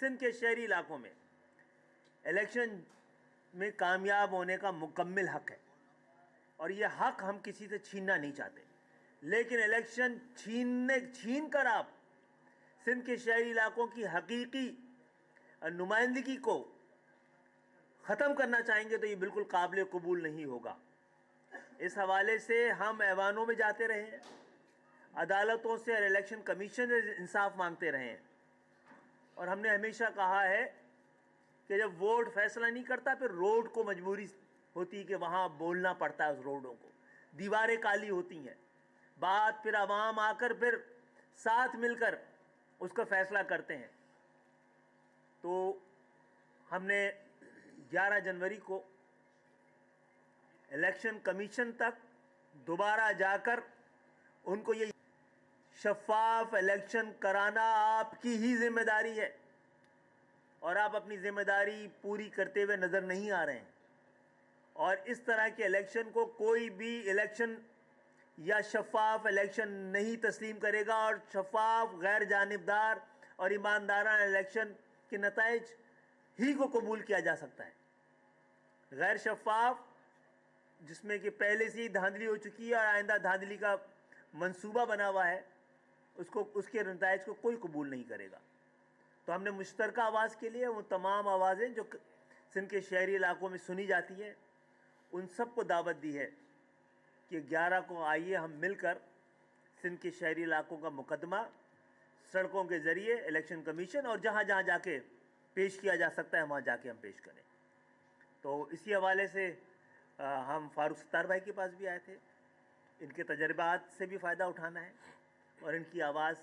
سندھ کے شہری علاقوں میں الیکشن میں کامیاب ہونے کا مکمل حق ہے، اور یہ حق ہم کسی سے چھیننا نہیں چاہتے، لیکن الیکشن چھین کر آپ سندھ کے شہری علاقوں کی حقیقی نمائندگی کو ختم کرنا چاہیں گے تو یہ بالکل قابل قبول نہیں ہوگا۔ اس حوالے سے ہم ایوانوں میں جاتے رہے ہیں، عدالتوں سے اور الیکشن کمیشن سے انصاف مانگتے رہے ہیں، اور ہم نے ہمیشہ کہا ہے کہ جب ووٹ فیصلہ نہیں کرتا پھر روڈ کو مجبوری ہوتی ہے کہ وہاں بولنا پڑتا ہے، اس روڈوں کو دیواریں کالی ہوتی ہیں، بات پھر عوام آ کر پھر ساتھ مل کر اس کا فیصلہ کرتے ہیں۔ تو ہم نے 11 جنوری کو الیکشن کمیشن تک دوبارہ جا کر ان کو یہ شفاف الیکشن کرانا آپ کی ہی ذمہ داری ہے، اور آپ اپنی ذمہ داری پوری کرتے ہوئے نظر نہیں آ رہے ہیں، اور اس طرح کے الیکشن کو کوئی بھی الیکشن یا شفاف الیکشن نہیں تسلیم کرے گا، اور شفاف غیر جانبدار اور ایماندارانہ الیکشن کے نتائج ہی کو قبول کیا جا سکتا ہے۔ غیر شفاف جس میں کہ پہلے سے ہی دھاندلی ہو چکی ہے اور آئندہ دھاندلی کا منصوبہ بنا ہوا ہے، اس کے نتائج کو کوئی قبول نہیں کرے گا۔ تو ہم نے مشترکہ آواز کے لیے وہ تمام آوازیں جو سندھ کے شہری علاقوں میں سنی جاتی ہیں ان سب کو دعوت دی ہے کہ 11 کو آئیے ہم مل کر سندھ کے شہری علاقوں کا مقدمہ سڑکوں کے ذریعے الیکشن کمیشن اور جہاں جہاں جا کے پیش کیا جا سکتا ہے وہاں جا کے ہم پیش کریں۔ تو اسی حوالے سے ہم فاروق ستار بھائی کے پاس بھی آئے تھے، ان کے تجربات سے بھی فائدہ اٹھانا ہے، اور ان کی آواز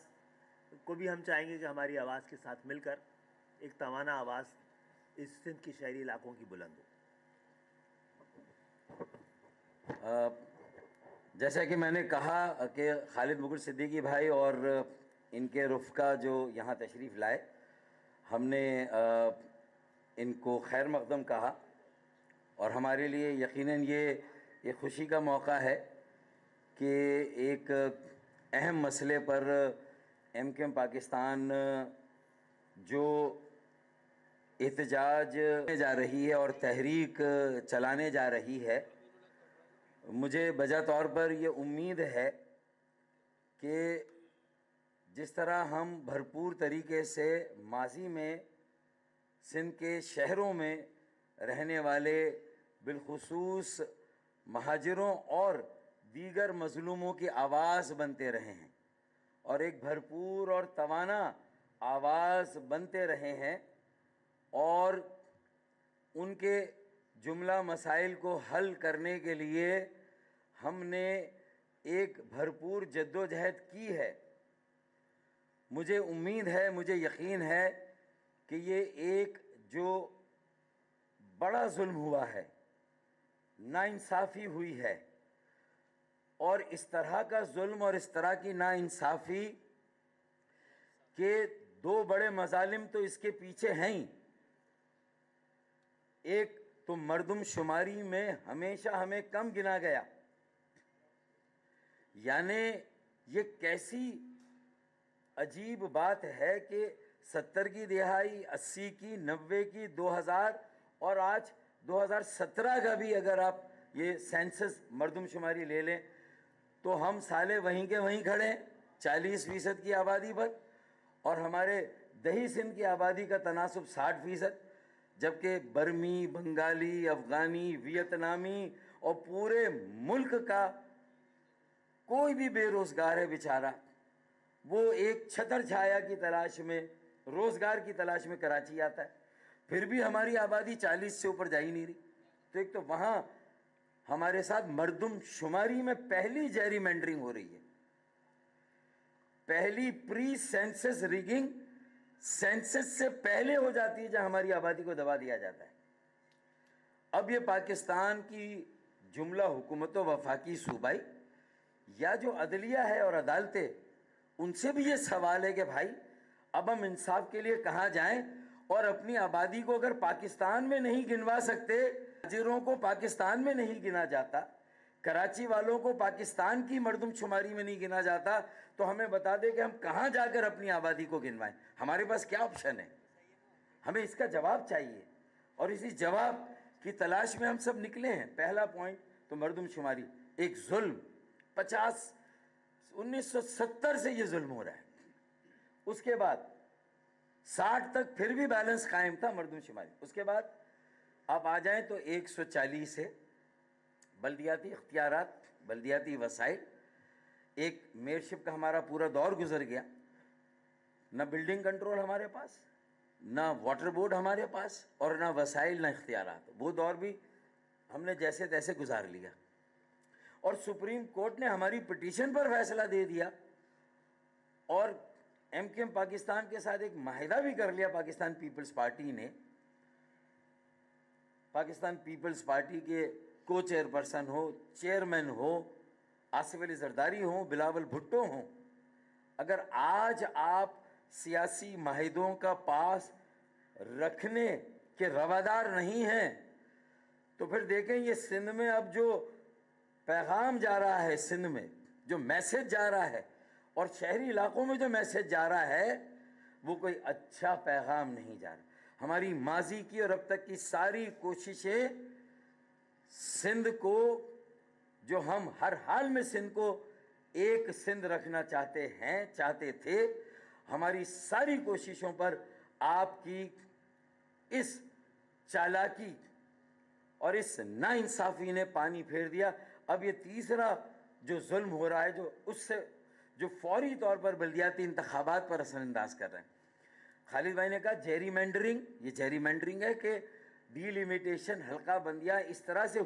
کو بھی ہم چاہیں گے کہ ہماری آواز کے ساتھ مل کر ایک توانا آواز اس سندھ کی شہری علاقوں کی بلند ہو۔ جیسا کہ میں نے کہا کہ خالد مغل صدیقی بھائی اور ان کے رفقا جو یہاں تشریف لائے، ہم نے ان کو خیر مقدم کہا، اور ہمارے لیے یقیناً یہ خوشی کا موقع ہے کہ ایک اہم مسئلے پر ایم کیو ایم پاکستان جو احتجاج جا رہی ہے اور تحریک چلانے جا رہی ہے، مجھے بجا طور پر یہ امید ہے کہ جس طرح ہم بھرپور طریقے سے ماضی میں سندھ کے شہروں میں رہنے والے بالخصوص مہاجروں اور دیگر مظلوموں کی آواز بنتے رہے ہیں اور ایک بھرپور اور توانا آواز بنتے رہے ہیں، اور ان کے جملہ مسائل کو حل کرنے کے لیے ہم نے ایک بھرپور جدوجہد کی ہے، مجھے امید ہے، مجھے یقین ہے کہ یہ ایک جو بڑا ظلم ہوا ہے، ناانصافی ہوئی ہے، اور اس طرح کا ظلم اور اس طرح کی ناانصافی کے دو بڑے مظالم تو اس کے پیچھے ہیں ہی۔ ایک تو مردم شماری میں ہمیشہ ہمیں کم گنا گیا، یعنی یہ کیسی عجیب بات ہے کہ 70 کی دہائی، 80 کی، 90 کی، 2000 اور آج 2017 کا بھی اگر آپ یہ سینسس مردم شماری لے لیں تو ہم سالے وہیں کے وہیں کھڑے ہیں 40% کی آبادی پر، اور ہمارے دیہی سندھ کی آبادی کا تناسب 60%، جبکہ برمی، بنگالی، افغانی، ویتنامی اور پورے ملک کا کوئی بھی بے روزگار ہے بیچارہ، وہ ایک چھتر چھایا کی تلاش میں، روزگار کی تلاش میں کراچی آتا ہے، پھر بھی ہماری آبادی 40 سے اوپر جا ہی نہیں رہی۔ تو ایک تو وہاں ہمارے ساتھ مردم شماری میں پہلی جیری مینڈرنگ ہو رہی ہے، پہلی پری سینسس ریگنگ سینسس سے پہلے ہو جاتی ہے جہاں ہماری آبادی کو دبا دیا جاتا ہے۔ اب یہ پاکستان کی جملہ حکومتوں، وفاقی، صوبائی، یا جو عدلیہ ہے اور عدالتیں، ان سے بھی یہ سوال ہے کہ بھائی اب ہم انصاف کے لیے کہاں جائیں، اور اپنی آبادی کو اگر پاکستان میں نہیں گنوا سکتے، مہاجروں کو پاکستان میں نہیں گنا جاتا، کراچی والوں کو پاکستان کی مردم شماری میں نہیں گنا جاتا، تو ہمیں بتا دے کہ ہم کہاں جا کر اپنی آبادی کو گنوائیں، ہمارے پاس کیا آپشن ہے؟ ہمیں اس کا جواب چاہیے اور اسی جواب کی تلاش میں ہم سب نکلے ہیں. پہلا پوائنٹ تو مردم شماری. ایک ظلم 1970 سے یہ ظلم ہو رہا ہے. اس کے بعد 60 تک پھر بھی بیلنس قائم تھا مردم شماری. اس کے بعد آپ آ جائیں تو 140 ہے بلدیاتی اختیارات, بلدیاتی وسائل. ایک میئرشپ کا ہمارا پورا دور گزر گیا, نہ بلڈنگ کنٹرول ہمارے پاس, نہ واٹر بورڈ ہمارے پاس, اور نہ وسائل نہ اختیارات. وہ دور بھی ہم نے جیسے تیسے گزار لیا. اور سپریم کورٹ نے ہماری پٹیشن پر فیصلہ دے دیا اور ایم کیو ایم پاکستان کے ساتھ ایک معاہدہ بھی کر لیا. پاکستان پیپلز پارٹی نے, پاکستان پیپلز پارٹی کے کو چیئرپرسن ہو, چیئرمین ہو, آصف علی زرداری ہوں, بلاول بھٹو ہوں, اگر آج آپ سیاسی معاہدوں کا پاس رکھنے کے روادار نہیں ہیں تو پھر دیکھیں یہ سندھ میں اب جو پیغام جا رہا ہے, سندھ میں جو میسج جا رہا ہے اور شہری علاقوں میں جو میسج جا رہا ہے وہ کوئی اچھا پیغام نہیں جا رہا. ہماری ماضی کی اور اب تک کی ساری کوششیں سندھ کو, جو ہم ہر حال میں سندھ کو ایک سندھ رکھنا چاہتے تھے, ہماری ساری کوششوں پر آپ کی اس چالاکی اور اس ناانصافی نے پانی پھیر دیا. اب یہ تیسرا جو ظلم ہو رہا ہے جو فوری طور پر بلدیاتی انتخابات پر اثر انداز کر رہے ہیں. خالد بھائی نے کہا جیری مینڈرنگ, یہ جیری مینڈرنگ ہے کہ ڈی لیمیٹیشن حلقہ بندیاں اس طرح سے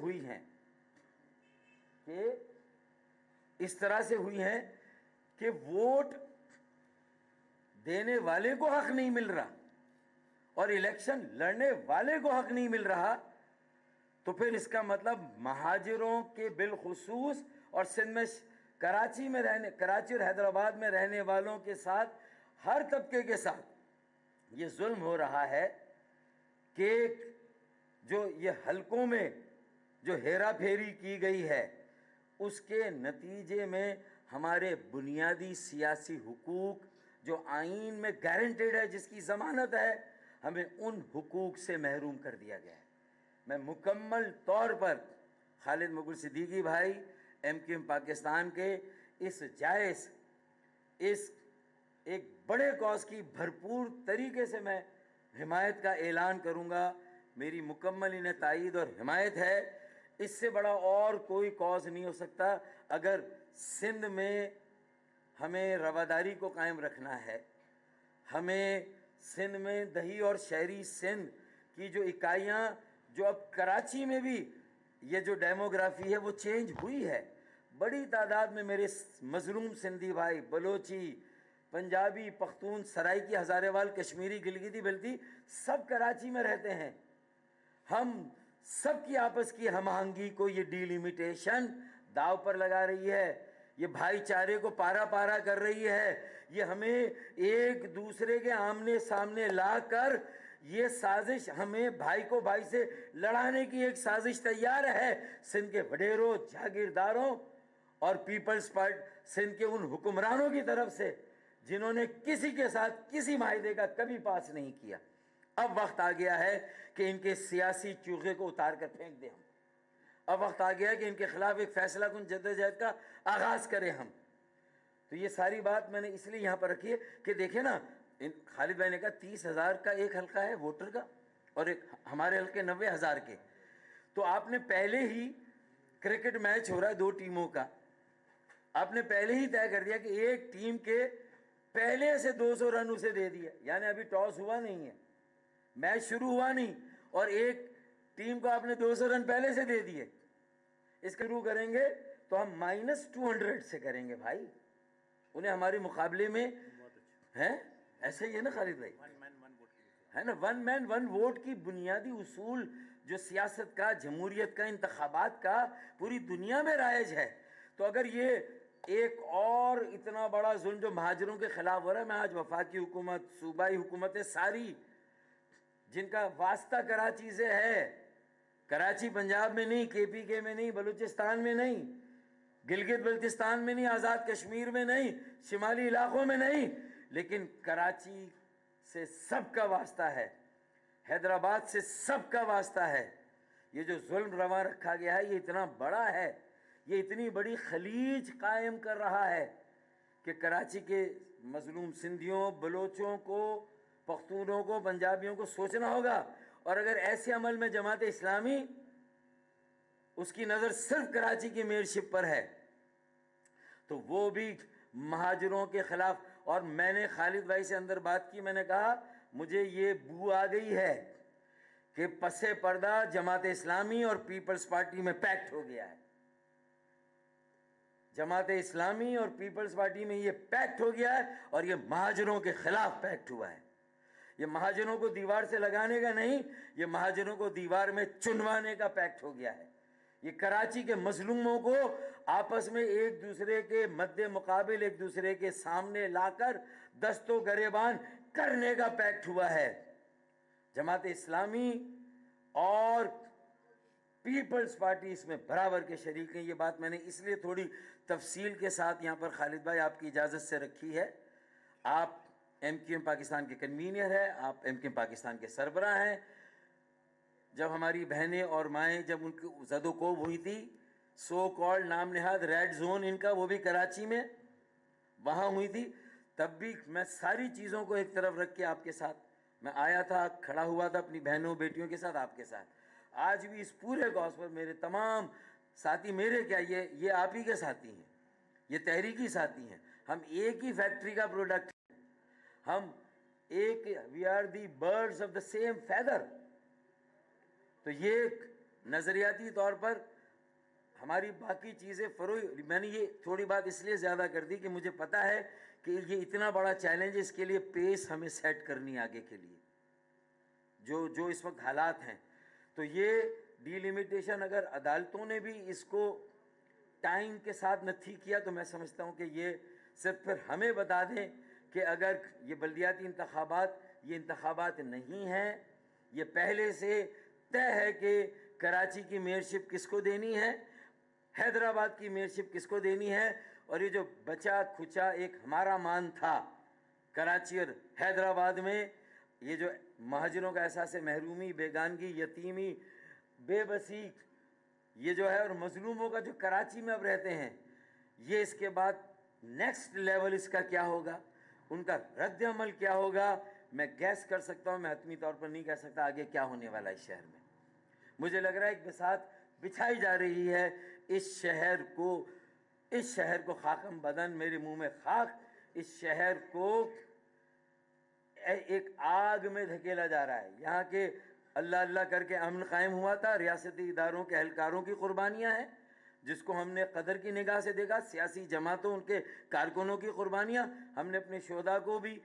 ہوئی ہیں کہ ووٹ دینے والے کو حق نہیں مل رہا اور الیکشن لڑنے والے کو حق نہیں مل رہا. تو پھر اس کا مطلب مہاجروں کے بالخصوص اور سندھ میں کراچی اور حیدرآباد میں رہنے والوں کے ساتھ, ہر طبقے کے ساتھ یہ ظلم ہو رہا ہے کہ جو یہ حلقوں میں جو ہیرا پھیری کی گئی ہے اس کے نتیجے میں ہمارے بنیادی سیاسی حقوق جو آئین میں گارنٹیڈ ہے, جس کی ضمانت ہے, ہمیں ان حقوق سے محروم کر دیا گیا ہے. میں مکمل طور پر خالد مغل صدیقی بھائی ایم کیو ایم پاکستان کے اس جائز, اس ایک بڑے کاز کی بھرپور طریقے سے میں حمایت کا اعلان کروں گا. میری مکمل انہیں تائید اور حمایت ہے. اس سے بڑا اور کوئی کاز نہیں ہو سکتا. اگر سندھ میں ہمیں رواداری کو قائم رکھنا ہے, ہمیں سندھ میں دہی اور شہری سندھ کی جو اکائیاں, جو اب کراچی میں بھی یہ جو ڈیموگرافی ہے وہ چینج ہوئی ہے, بڑی تعداد میں میرے مظلوم سندھی بھائی, بلوچی, پنجابی, پختون, سرائکی, ہزارے وال, کشمیری, گلگتی, بلتی, سب کراچی میں رہتے ہیں. ہم سب کی آپس کی ہم آہنگی کو یہ ڈی لیمیٹیشن داؤ پر لگا رہی ہے, یہ بھائی چارے کو پارا پارا کر رہی ہے, یہ ہمیں ایک دوسرے کے آمنے سامنے لا کر یہ سازش, ہمیں بھائی کو بھائی سے لڑانے کی ایک سازش تیار ہے سندھ کے وڈیروں, جاگیرداروں اور پیپلز پارٹی سندھ کے ان حکمرانوں کی طرف سے جنہوں نے کسی کے ساتھ کسی معاہدے کا کبھی پاس نہیں کیا. اب وقت آ گیا ہے کہ ان کے سیاسی چوغے کو اتار کر پھینک دیں ہم. اب وقت آ گیا ہے کہ ان کے خلاف ایک فیصلہ کن جدوجہد کا آغاز کریں ہم. تو یہ ساری بات میں نے اس لیے یہاں پر رکھی ہے کہ دیکھیں نا, خالد بھائی نے کہا 30,000 کا ایک حلقہ ہے ووٹر کا اور ایک ہمارے حلقے 90,000 کے. تو آپ نے پہلے ہی کرکٹ میچ ہو رہا ہے 2 ٹیموں کا, آپ نے پہلے ہی طے کر دیا کہ ایک ٹیم کے پہلے سے 200 رن اسے دے دیا, یعنی ابھی ٹاس ہوا نہیں ہے, میچ شروع ہوا نہیں, اور ایک ٹیم کو آپ نے 200 رن پہلے سے دے دیے. اس کے شروع کریں گے تو ہم -200 سے کریں گے بھائی, انہیں ہمارے مقابلے میں ہیں. ایسے ہی ہے نا خالد بھائی, ہے نا, 1 مین 1 ووٹ کی بنیادی اصول جو سیاست کا, جمہوریت کا, انتخابات کا پوری دنیا میں رائج ہے. تو اگر یہ ایک اور اتنا بڑا ظلم جو مہاجروں کے خلاف ہو رہا ہے, میں آج وفاقی حکومت, صوبائی حکومتیں ساری جن کا واسطہ کراچی سے ہے, کراچی پنجاب میں نہیں, کے پی کے میں نہیں, بلوچستان میں نہیں, گلگت بلتستان میں نہیں, آزاد کشمیر میں نہیں, شمالی علاقوں میں نہیں, لیکن کراچی سے سب کا واسطہ ہے حیدرآباد سے سب کا واسطہ ہے. یہ جو ظلم رواں رکھا گیا ہے یہ اتنا بڑا ہے, یہ اتنی بڑی خلیج قائم کر رہا ہے کہ کراچی کے مظلوم سندھیوں, بلوچوں کو, پختونوں کو, پنجابیوں کو سوچنا ہوگا. اور اگر ایسے عمل میں جماعت اسلامی اس کی نظر صرف کراچی کی میئرشپ پر ہے تو وہ بھی مہاجروں کے خلاف. اور میں نے خالد بھائی سے اندر بات کی, میں نے کہا مجھے یہ بو آ گئی ہے کہ پس پردہ جماعت اسلامی اور پیپلز پارٹی میں پیکٹ ہو گیا ہے. جماعت اسلامی اور پیپلز پارٹی میں یہ پیکٹ ہو گیا ہے اور یہ مہاجروں کے خلاف پیکٹ ہوا ہے. یہ مہاجروں کو دیوار سے لگانے کا نہیں, یہ مہاجروں کو دیوار میں چنوانے کا پیکٹ ہو گیا ہے. یہ کراچی کے مظلوموں کو آپس میں ایک دوسرے کے مد مقابل, ایک دوسرے کے سامنے لا کر دست و گریبان کرنے کا پیکٹ ہوا ہے. جماعت اسلامی اور پیپلز پارٹی اس میں برابر کے شریک ہیں. یہ بات میں نے اس لیے تھوڑی تفصیل کے ساتھ یہاں پر خالد بھائی آپ کی اجازت سے رکھی ہے. آپ ایم کیو ایم پاکستان کے کنوینر ہیں, آپ ایم کیو ایم پاکستان کے سربراہ ہیں. جب ہماری بہنیں اور مائیں جب ان کی زد و کوب ہوئی تھی, سو کالڈ نام نہاد ریڈ زون ان کا, وہ بھی کراچی میں وہاں ہوئی تھی, تب بھی میں ساری چیزوں کو ایک طرف رکھ کے آپ کے ساتھ میں آیا تھا, کھڑا ہوا تھا اپنی بہنوں بیٹیوں کے ساتھ, آپ کے ساتھ. آج بھی اس پورے کاز پر میرے تمام ساتھی, میرے کیا یہ آپ ہی کے ساتھی ہیں, یہ تحریکی ساتھی ہیں. ہم ایک ہی فیکٹری کا پروڈکٹ ہیں, ہم ایک, we are the birds of the same feather. تو یہ نظریاتی طور پر ہماری باقی چیزیں میں نے یہ تھوڑی بات اس لیے زیادہ کر دی کہ مجھے پتا ہے کہ یہ اتنا بڑا چیلنج ہے, اس کے لیے پیس ہمیں سیٹ کرنی آگے کے لیے جو اس وقت حالات ہیں. تو یہ ڈی لیمیٹیشن اگر عدالتوں نے بھی اس کو ٹائم کے ساتھ نتھی کیا تو میں سمجھتا ہوں کہ یہ صرف پھر ہمیں بتا دیں کہ اگر یہ بلدیاتی انتخابات, یہ انتخابات نہیں ہیں, یہ پہلے سے طے ہے کہ کراچی کی میئرشپ کس کو دینی ہے, حیدرآباد کی میئرشپ کس کو دینی ہے. اور یہ جو بچا کھچا ایک ہمارا مان تھا کراچی اور حیدرآباد میں, یہ جو مہاجروں کا احساس محرومی, بیگانگی, یتیمی, بے بسی, یہ جو ہے, اور مظلوموں کا جو کراچی میں اب رہتے ہیں, یہ اس کے بعد نیکسٹ لیول اس کا کیا ہوگا, ان کا رد عمل کیا ہوگا, میں گیس کر سکتا ہوں, میں حتمی طور پر نہیں کہہ سکتا آگے کیا ہونے والا ہے اس شہر میں. مجھے لگ رہا ہے ایک بساط بچھائی جا رہی ہے اس شہر کو خاکم بدن, میرے منہ میں خاک, اس شہر کو ایک آگ میں دھکیلا جا رہا ہے. یہاں کے اللہ اللہ کر کے امن قائم ہوا تھا, ریاستی اداروں کے اہلکاروں کی قربانیاں ہیں جس کو ہم نے قدر کی نگاہ سے دیکھا, سیاسی جماعتوں, ان کے کارکنوں کی قربانیاں, ہم نے اپنے شہداء کو بھی,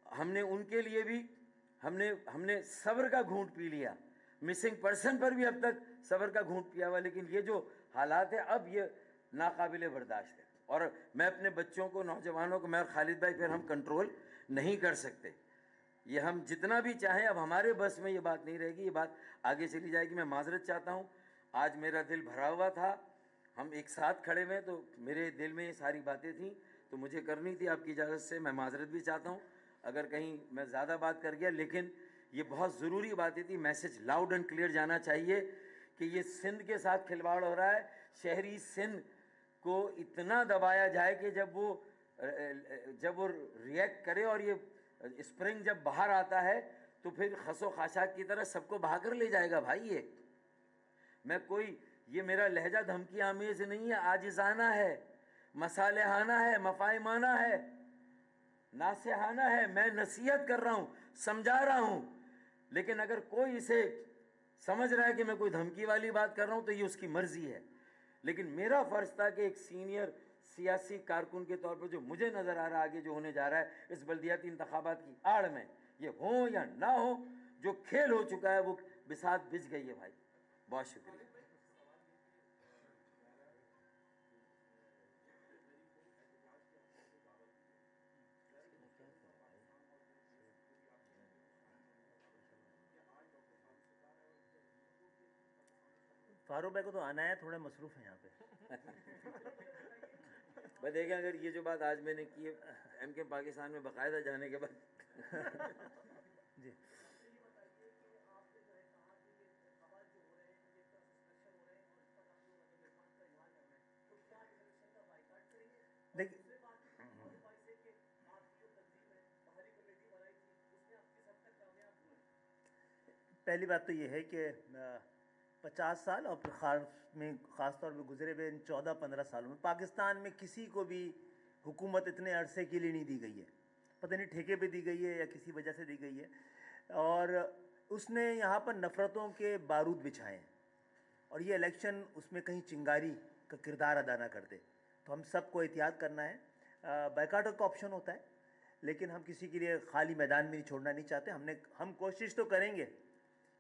ہم نے ان کے لیے بھی ہم نے صبر کا گھونٹ پی لیا, مسنگ پرسن پر بھی اب تک صبر کا گھونٹ پیا ہوا. لیکن یہ جو حالات ہے اب یہ ناقابل برداشت ہے. اور میں اپنے بچوں کو, نوجوانوں کو, میں اور خالد بھائی پھر ہم کنٹرول نہیں کر سکتے, یہ ہم جتنا بھی چاہیں اب ہمارے بس میں یہ بات نہیں رہے گی, یہ بات آگے چلی جائے گی. میں معذرت چاہتا ہوں, آج میرا دل بھرا ہوا تھا, ہم ایک ساتھ کھڑے ہوئے تو میرے دل میں یہ ساری باتیں تھیں تو مجھے کرنی تھی. آپ کی اجازت سے میں معذرت بھی چاہتا ہوں اگر کہیں میں زیادہ بات کر گیا, لیکن یہ بہت ضروری باتیں تھی. میسج لاؤڈ اینڈ کلیئر جانا چاہیے کہ یہ سندھ کے ساتھ کھلواڑ ہو رہا ہے. شہری سندھ کو اتنا دبایا جائے کہ جب وہ ریئیکٹ کرے اور یہ اسپرنگ جب باہر آتا ہے تو پھر خس و خاشاک کی طرح سب کو بہا کر لے جائے گا. بھائی یہ میرا لہجہ دھمکی آمیز نہیں ہے, عاجزانہ ہے, مصالحانہ ہے, مفاہمانہ ہے, ناصحانہ ہے. میں نصیحت کر رہا ہوں, سمجھا رہا ہوں, لیکن اگر کوئی اسے سمجھ رہا ہے کہ میں کوئی دھمکی والی بات کر رہا ہوں تو یہ اس کی مرضی ہے. لیکن میرا فرض تھا کہ ایک سینئر سیاسی کارکن کے طور پر جو مجھے نظر آ رہا ہے آگے جو ہونے جا رہا ہے اس بلدیاتی انتخابات کی آڑ میں, یہ ہوں یا نہ ہو, جو کھیل ہو چکا ہے وہ بساط بچ گئی ہے. بھائی بہت شکریہ. فاروق بھائی کو تو آنا ہے, تھوڑے مصروف ہیں یہاں پہ. بھائی دیکھیں, اگر یہ جو بات آج میں نے کی ہے ایم کے پاکستان میں باقاعدہ جانے کے بعد جی پہلی بات تو یہ ہے کہ 50 سال اور خاص طور پہ گزرے ہوئے ان 14-15 سالوں میں پاکستان میں کسی کو بھی حکومت اتنے عرصے کے لیے نہیں دی گئی ہے. پتہ نہیں ٹھیکے پہ دی گئی ہے یا کسی وجہ سے دی گئی ہے, اور اس نے یہاں پر نفرتوں کے بارود بچھائے ہیں, اور یہ الیکشن اس میں کہیں چنگاری کا کردار ادا نہ کر دے. تو ہم سب کو احتیاط کرنا ہے. بائیکاٹ کا آپشن ہوتا ہے, لیکن ہم کسی کے لیے خالی میدان میں نہیں چھوڑنا نہیں چاہتے. ہم کوشش تو کریں گے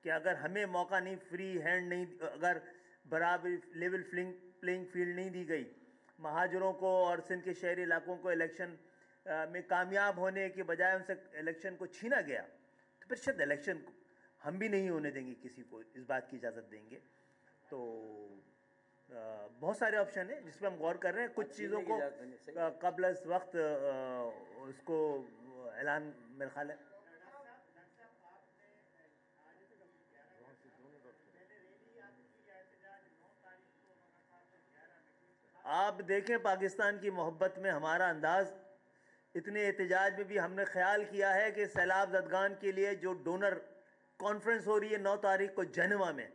کہ اگر ہمیں موقع نہیں, فری ہینڈ نہیں, اگر برابر لیول پلینگ فیلڈ نہیں دی گئی مہاجروں کو اور سندھ کے شہری علاقوں کو الیکشن میں کامیاب ہونے کے بجائے ان سے الیکشن کو چھینا گیا, تو پھر شاید الیکشن کو ہم بھی نہیں ہونے دیں گے, کسی کو اس بات کی اجازت دیں گے. تو بہت سارے آپشن ہیں جس پہ ہم غور کر رہے ہیں. کچھ چیزوں کو قبل از وقت اس کو اعلان میرا خیال ہے. آپ دیکھیں پاکستان کی محبت میں ہمارا انداز, اتنے احتجاج میں بھی ہم نے خیال کیا ہے کہ سیلاب زدگان کے لیے جو ڈونر کانفرنس ہو رہی ہے 9 تاریخ کو جنیوا میں,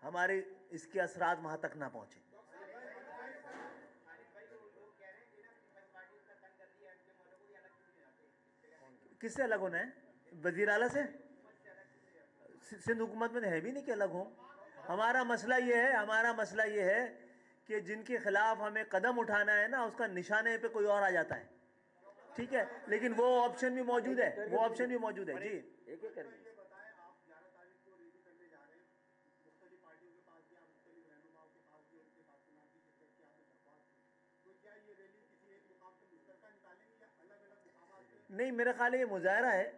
ہمارے اس کے اثرات وہاں تک نہ پہنچیں. کس سے الگ ہونا ہے؟ وزیر اعلیٰ سے؟ سندھ حکومت میں تو ہے بھی نہیں کہ الگ ہوں. ہمارا مسئلہ یہ ہے کہ جن کے خلاف ہمیں قدم اٹھانا ہے نا, اس کا نشانے پہ کوئی اور آ جاتا ہے. ٹھیک ہے, لیکن وہ آپشن بھی موجود ہے, جی. نہیں, میرا خیال ہے یہ مظاہرہ ہے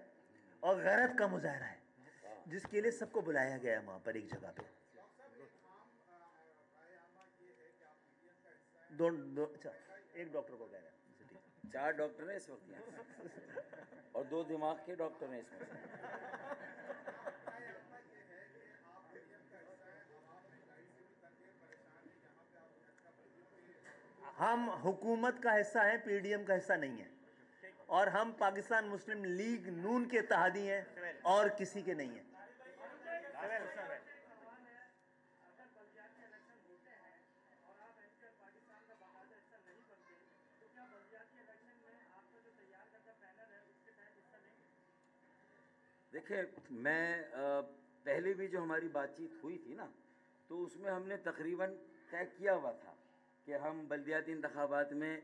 اور غیرت کا مظاہرہ ہے, جس کے لیے سب کو بلایا گیا ہے وہاں پر ایک جگہ پہ. اچھا, ایک ڈاکٹر کو کہہ رہے ہیں, 4 ڈاکٹر ہیں اس وقت یہاں اور 2 دماغ کے ڈاکٹر ہیں اس میں سے. ہم حکومت کا حصہ ہیں, پی ڈی ایم کا حصہ نہیں ہیں, اور ہم پاکستان مسلم لیگ نون کے اتحادی ہیں اور کسی کے نہیں ہیں. دیکھیں, میں پہلے بھی جو ہماری بات چیت ہوئی تھی نا, تو اس میں ہم نے تقریباً طے کیا ہوا تھا کہ ہم بلدیاتی انتخابات میں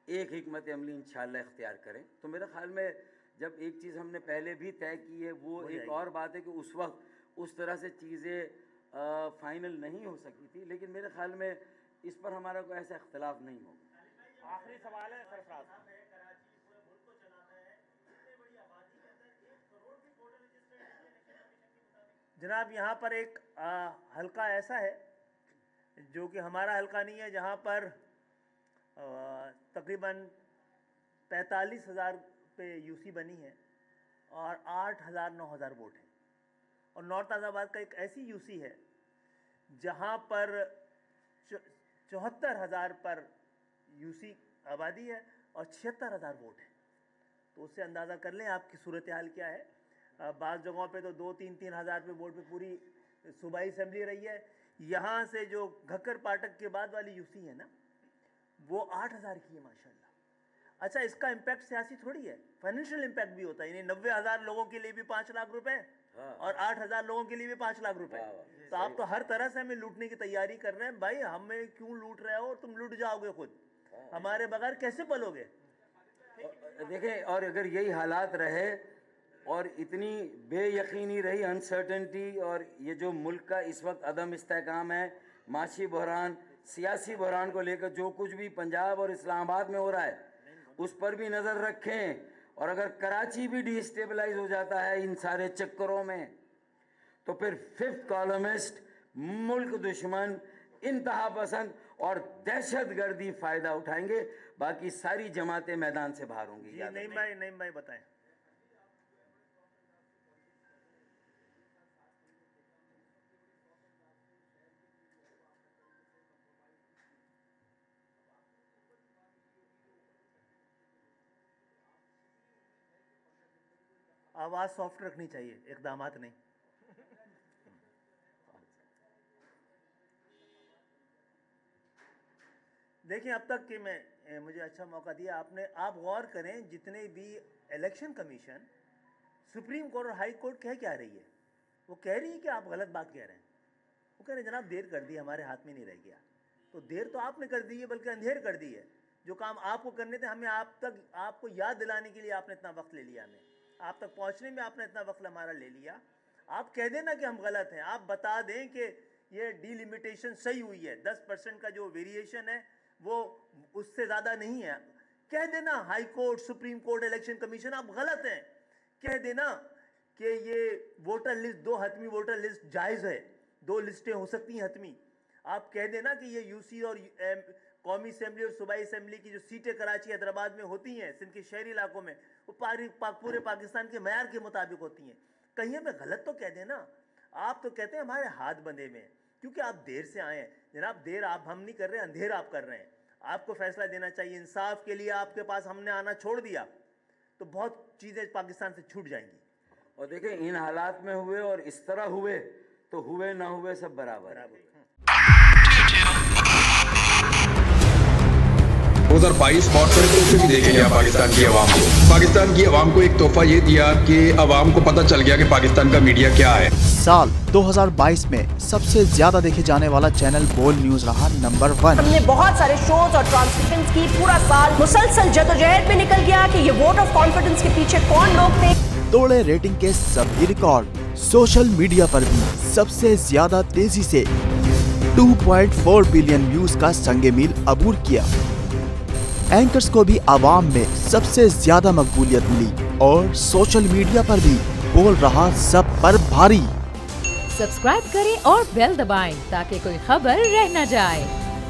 ایک حکمت عملی انشاءاللہ اختیار کریں. تو میرے خیال میں جب ایک چیز ہم نے پہلے بھی طے کی ہے, وہ ایک اور بات ہے کہ اس وقت اس طرح سے چیزیں فائنل نہیں ہو سکی تھی, لیکن میرے خیال میں اس پر ہمارا کوئی ایسا اختلاف نہیں ہوگا. آخری سوال ہے سرفراز. جناب, یہاں پر ایک حلقہ ایسا ہے جو کہ ہمارا حلقہ نہیں ہے, جہاں پر تقریباً 45,000 پہ یو سی بنی ہے اور 8,000-9,000 ووٹ ہیں. اور نارتھ آباد کا ایک ایسی یو سی ہے جہاں پر 74,000 پر یو سی آبادی ہے اور 76,000 ووٹ ہیں. تو اس سے اندازہ کر لیں آپ کی صورتحال کیا ہے. بعض جگہوں پہ تو 2-3 ہزار پہ ووٹ پہ پوری صوبائی اسمبلی رہی ہے. یہاں سے جو گھکر پاٹک کے بعد والی یو سی ہے نا, وہ 8,000 کی ہے ماشاءاللہ. اچھا, اس کا امپیکٹ سیاسی تھوڑی ہے, فائنینشیل امپیکٹ بھی ہوتا ہے. یعنی 90,000 لوگوں کے لیے بھی 5 لاکھ روپے اور 8,000 لوگوں کے لیے بھی 5 لاکھ روپے. تو آپ تو ہر طرح سے ہمیں لوٹنے کی تیاری کر رہے ہیں. بھائی, ہمیں کیوں لوٹ رہے ہو؟ تم لوٹ جاؤ گے خود, ہمارے بغیر کیسے پلو گے؟ دیکھیں, اور اگر یہی حالات رہے اور اتنی بے یقینی رہی, انسرٹنٹی, اور یہ جو ملک کا اس وقت عدم استحکام ہے, معاشی بحران, سیاسی بحران کو لے کر جو کچھ بھی پنجاب اور اسلام آباد میں ہو رہا ہے, اس پر بھی نظر رکھیں. اور اگر کراچی بھی ڈی اسٹیبلائز ہو جاتا ہے ان سارے چکروں میں, تو پھر 5th کالمسٹ, ملک دشمن, انتہا پسند اور دہشت گردی فائدہ اٹھائیں گے. باقی ساری جماعتیں میدان سے باہر ہوں گی. جی, نعیم بھائی بتائیں. آواز سافٹ رکھنی چاہیے, اقدامات نہیں. دیکھیں اب تک کہ مجھے اچھا موقع دیا آپ نے, آپ غور کریں جتنے بھی الیکشن کمیشن, سپریم کورٹ اور ہائی کورٹ کہہ کیا رہی ہے, وہ کہہ رہی ہے کہ آپ غلط بات کہہ رہے ہیں. وہ کہہ رہے ہیں جناب دیر کر دی, ہمارے ہاتھ میں نہیں رہ گیا. تو دیر تو آپ نے کر دی ہے, بلکہ اندھیر کر دی ہے. جو کام آپ کو کرنے تھے ہمیں آپ کو یاد دلانے کے لیے آپ نے اتنا وقت لے لیا, ہمیں آپ تک پہنچنے میں آپ نے اتنا وقت ہمارا لے لیا. آپ کہہ دیں نا کہ ہم غلط ہیں, آپ بتا دیں کہ یہ ڈی لمیٹیشن صحیح ہوئی ہے, 10% کا جو ویریشن ہے وہ اس سے زیادہ نہیں ہے. کہہ دینا high court, supreme court, election commission آپ غلط ہیں. کہہ دینا کہ یہ ووٹر لسٹ, 2 حتمی ووٹر لسٹ جائز ہے, 2 لسٹیں ہو سکتی ہیں حتمی. آپ کہہ دینا کہ یہ یو سی اور قومی اسمبلی اور صوبائی اسمبلی کی جو سیٹیں کراچی حیدرآباد میں ہوتی ہیں, سندھ کے شہری علاقوں میں, وہ پورے پاکستان کے معیار کے مطابق ہوتی ہیں. کہیں ہمیں غلط تو کہہ دینا. آپ تو کہتے ہیں ہمارے ہاتھ بندھے میں ہیں کیونکہ آپ دیر سے آئے ہیں. جناب دیر ہم نہیں کر رہے, اندھیر آپ کر رہے ہیں. آپ کو فیصلہ دینا چاہیے. انصاف کے لیے آپ کے پاس ہم نے آنا چھوڑ دیا تو بہت چیزیں پاکستان سے چھوٹ جائیں گی. اور دیکھیں ان حالات میں ہوئے اور اس طرح ہوئے تو ہوئے نہ ہوئے سب برابر. 2022 بہت سارے تحفے بھی دیکھے گیا پاکستان کی عوام کو. پاکستان کی عوام کو ایک تحفہ یہ دیا کہ عوام کو پتہ چل گیا کہ پاکستان کا میڈیا کیا ہے. سال 2022 میں سب سے زیادہ دیکھے جانے والا چینل بول نیوز رہا نمبر 1. ہم نے بہت سارے شوز اور ٹرانسمیشنز کی, پورا سال مسلسل جدوجہد میں نکل گیا کہ یہ ووٹ آف کانفیڈنس کے پیچھے کون لوگ تھے. توڑے ریٹنگ کے سبھی ریکارڈ. سوشل میڈیا پر بھی سب سے زیادہ تیزی سے 2.4 بلین ویوز کا سنگ میل عبور کیا. اینکرز کو بھی عوام میں سب سے زیادہ مقبولیت ملی اور سوشل میڈیا پر بھی بول رہا سب پر بھاری. سبسکرائب کریں اور بیل دبائیں تاکہ کوئی خبر رہ نہ جائے.